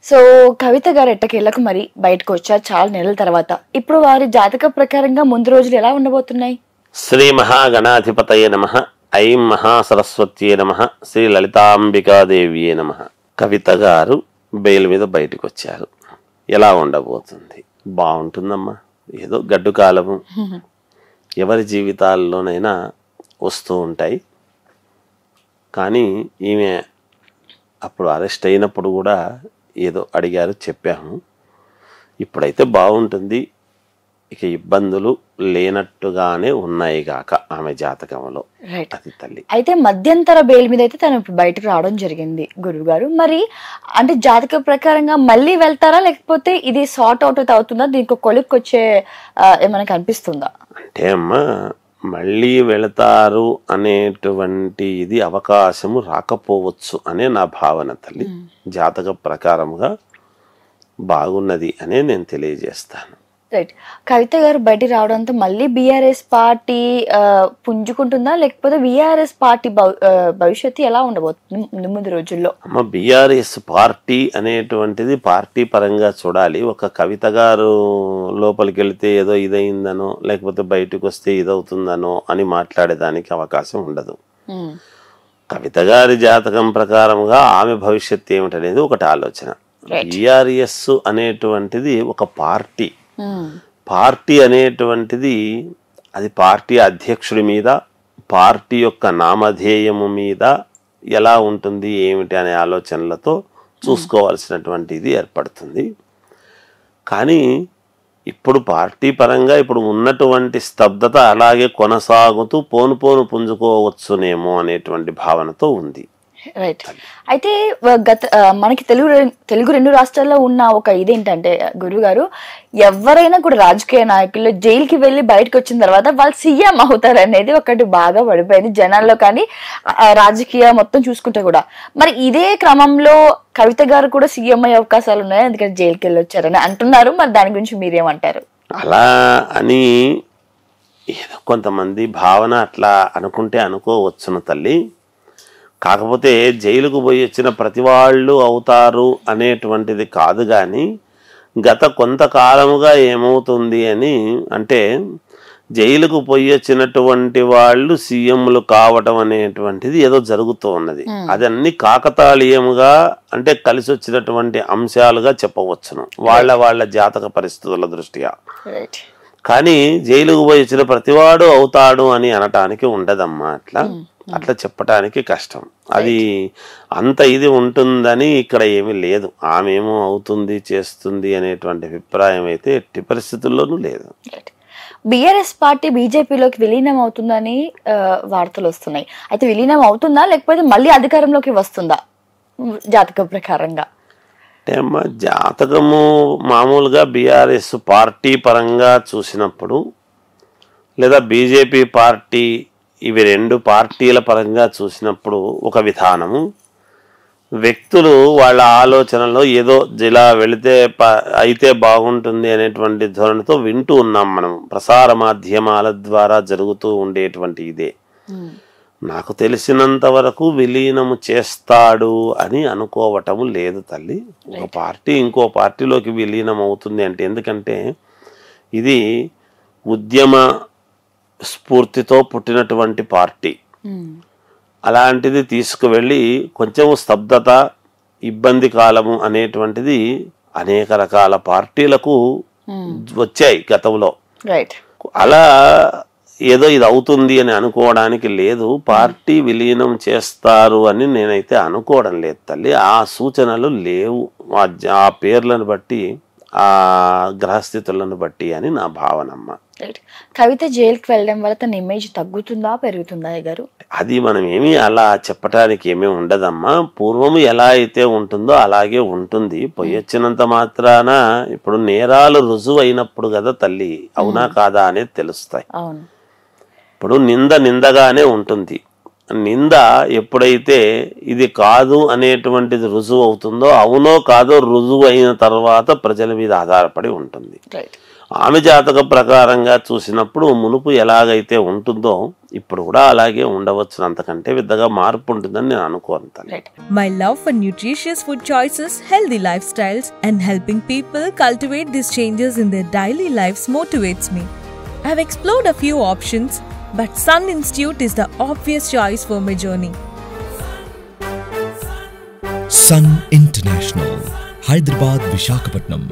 So కవిత గారు ఎట్టకేళ్లకు మరి బయటకు వచ్చారు చాలా నెలల తర్వాత. ఇప్పుడు వారి జాతక ప్రకారంగా ముందు రోజులు ఎలా ఉండబోతున్నాయి? శ్రీ మహాగణాధిపతయ నమః. ఐం మహాసరస్వత్యే నమః. శ్రీ లలితాంబికాదేవియే నమః. కవిత గారు బెయిల్ మీద బయటకు వచ్చారు. ఎలా ఉండబోతుంది? బాగుంటుందమ్మా. ఏదో గడ్డు కాలము ఎవరి జీవితాల్లోనైనా వస్తూ ఉంటాయి. కానీ ఈమె అప్పుడు అరెస్ట్ అయినప్పుడు కూడా ఏదో అడిగారు, చెప్పాము. ఇప్పుడైతే బాగుంటుంది. ఇక ఇబ్బందులు లేనట్టుగానే ఉన్నాయి గాక ఆమె జాతకంలో. అది తల్లి. అయితే మధ్యంతర బెయిల్ మీద అయితే తను ఇప్పుడు బయటకు రావడం జరిగింది గురువు గారు. మరి అంటే జాతక ప్రకారంగా మళ్ళీ వెళ్తారా, లేకపోతే ఇది సార్ట్ అవుట్ అవుతుందా? దీనికి కొలిక్కి వచ్చే ఏమైనా కనిపిస్తుందా? అంటే అమ్మా, మళ్ళీ వెళతారు అనేటువంటి ఇది అవకాశము రాకపోవచ్చు అనే నా భావన తల్లి. జాతక ప్రకారముగా బాగున్నది అనే నేను తెలియజేస్తాను. రైట్. కవిత గారు బయట రావడంతో మళ్ళీ బీఆర్ఎస్ పార్టీ పుంజుకుంటుందా, లేకపోతే బీఆర్ఎస్ పార్టీ భవిష్యత్తు ఎలా ఉండబోతుంది ముందు రోజుల్లో? అమ్మ, బీఆర్ఎస్ పార్టీ అనేటువంటిది పార్టీ పరంగా చూడాలి. ఒక కవిత గారు లోపలికి వెళితే ఏదో ఇదయిందనో, లేకపోతే బయటకు వస్తే ఇదవుతుందనో అని మాట్లాడేదానికి అవకాశం ఉండదు. కవిత గారి జాతకం ప్రకారంగా ఆమె భవిష్యత్తు ఏమిటనేది ఒకటి ఆలోచన. బీఆర్ఎస్ అనేటువంటిది ఒక పార్టీ. పార్టీ అనేటువంటిది అది పార్టీ అధ్యక్షుడి మీద, పార్టీ యొక్క నామధేయము మీద ఎలా ఉంటుంది ఏమిటి అనే ఆలోచనలతో చూసుకోవాల్సినటువంటి ఇది ఏర్పడుతుంది. కానీ ఇప్పుడు పార్టీ పరంగా ఇప్పుడు ఉన్నటువంటి స్తబ్దత అలాగే కొనసాగుతూ పోను పోను పుంజుకోవచ్చునేమో అనేటువంటి భావనతో ఉంది. రైట్. అయితే మనకి తెలుగు రెండు రాష్ట్రాల్లో ఉన్న ఒక ఇదేంటంటే గురువు గారు, ఎవరైనా కూడా రాజకీయ నాయకులు జైలుకి వెళ్ళి బయటకు వచ్చిన తర్వాత వాళ్ళు సీఎం అవుతారు అనేది ఒకటి బాగా పడిపోయింది జనాల్లో, కానీ రాజకీయ మొత్తం చూసుకుంటే కూడా. మరి ఇదే క్రమంలో కవిత గారు కూడా సీఎం అయ్యే అవకాశాలు ఉన్నాయి, అందుకని జైలుకి వెళ్ళి వచ్చారని అంటున్నారు. మరి దాని గురించి మీరేమంటారు? అలా అని ఏదో కొంతమంది భావన అట్లా అనుకుంటే అనుకోవచ్చును తల్లి. కాకపోతే జైలుకు పోయి వచ్చిన ప్రతి వాళ్ళు అవుతారు అనేటువంటిది కాదు. కానీ గత కొంతకాలముగా ఏమవుతుంది అని అంటే, జైలుకు పోయి వచ్చినటువంటి వాళ్ళు సీఎంలు కావటం అనేటువంటిది ఏదో జరుగుతూ ఉన్నది. అదన్నీ కాకతాళీయముగా అంటే కలిసి వచ్చినటువంటి అంశాలుగా చెప్పవచ్చును వాళ్ళ జాతక పరిస్థితుల దృష్ట్యా. కానీ జైలుకు పోయి వచ్చిన ప్రతివాడు అవుతాడు అని అనటానికి ఉండదమ్మా. అట్లా చెప్పటానికి కష్టం. అది అంత ఇది ఉంటుందని ఇక్కడ ఏమీ లేదు. ఆమెమో అవుతుంది చేస్తుంది అనేటువంటి అభిప్రాయం అయితే ఎట్టి పరిస్థితుల్లోనూ లేదు. బీఆర్ఎస్ పార్టీ బీజేపీలోకి విలీనం అవుతుందని వార్తలు వస్తున్నాయి. అయితే విలీనం అవుతుందా, లేకపోతే మళ్ళీ అధికారంలోకి వస్తుందా జాతక ప్రకారంగా? అంటే అమ్మ, జాతకము మామూలుగా బీఆర్ఎస్ పార్టీ పరంగా చూసినప్పుడు, లేదా బీజేపీ పార్టీ, ఇవి రెండు పార్టీల పరంగా చూసినప్పుడు ఒక విధానము. వ్యక్తులు వాళ్ళ ఆలోచనలో ఏదో ఇలా వెళితే అయితే బాగుంటుంది అనేటువంటి ధోరణితో వింటూ ఉన్నాం మనం. ప్రసార మాధ్యమాల ద్వారా జరుగుతూ ఉండేటువంటి ఇదే. నాకు తెలిసినంత వరకు విలీనము చేస్తాడు అని అనుకోవటము లేదు తల్లి. ఒక పార్టీ ఇంకో పార్టీలోకి విలీనం అవుతుంది అంటే, ఎందుకంటే ఇది ఉద్యమ స్ఫూర్తితో పుట్టినటువంటి పార్టీ. అలాంటిది తీసుకువెళ్ళి కొంచెం స్తబ్దత, ఇబ్బంది కాలము అనేటువంటిది అనేక రకాల పార్టీలకు వచ్చాయి గతంలో. అలా ఏదో ఇది అవుతుంది అని అనుకోవడానికి లేదు. పార్టీ విలీనం చేస్తారు అని నేనైతే అనుకోవడం లేదు తల్లి. ఆ సూచనలు లేవు ఆ పేర్లను బట్టి, ఆ గ్రహస్థితులను బట్టి అని నా భావనమ్మ. కవిత జైలుకి వెళ్ళడం వల్ల తన ఇమేజ్ తగ్గుతుందా పెరుగుతుందా గారు? అది మనం ఏమీ అలా చెప్పడానికి ఏమీ ఉండదమ్మా. పూర్వము ఎలా అయితే ఉంటుందో అలాగే ఉంటుంది. పోయొచ్చినంత మాత్రాన ఇప్పుడు నేరాలు రుజువు అయినప్పుడు కదా తల్లి, అవునా కాదా అనేది తెలుస్తాయి. ఇప్పుడు నిందగానే ఉంటుంది. నింద ఎప్పుడైతే ఇది కాదు అనేటువంటిది రుజువు అవుతుందో, అవునో కాదో రుజువు అయిన తర్వాత ప్రజల మీద ఆధారపడి ఉంటుంది. ఆమె జాతక ప్రకారంగా చూసినప్పుడు మునుపు ఎలాగైతే ఉంటుందో ఇప్పుడు కూడా అలాగే ఉండవచ్చు, అంతకంటే పెద్దగా మార్పు ఉంటుందని నేను అనుకోను తల్లి. My love for nutritious food choices, healthy lifestyles, and helping people cultivate these changes in their daily lives motivates me. I have explored a few options, but Sun Institute is the obvious choice for my journey. Sun International, Hyderabad, Visakhapatnam.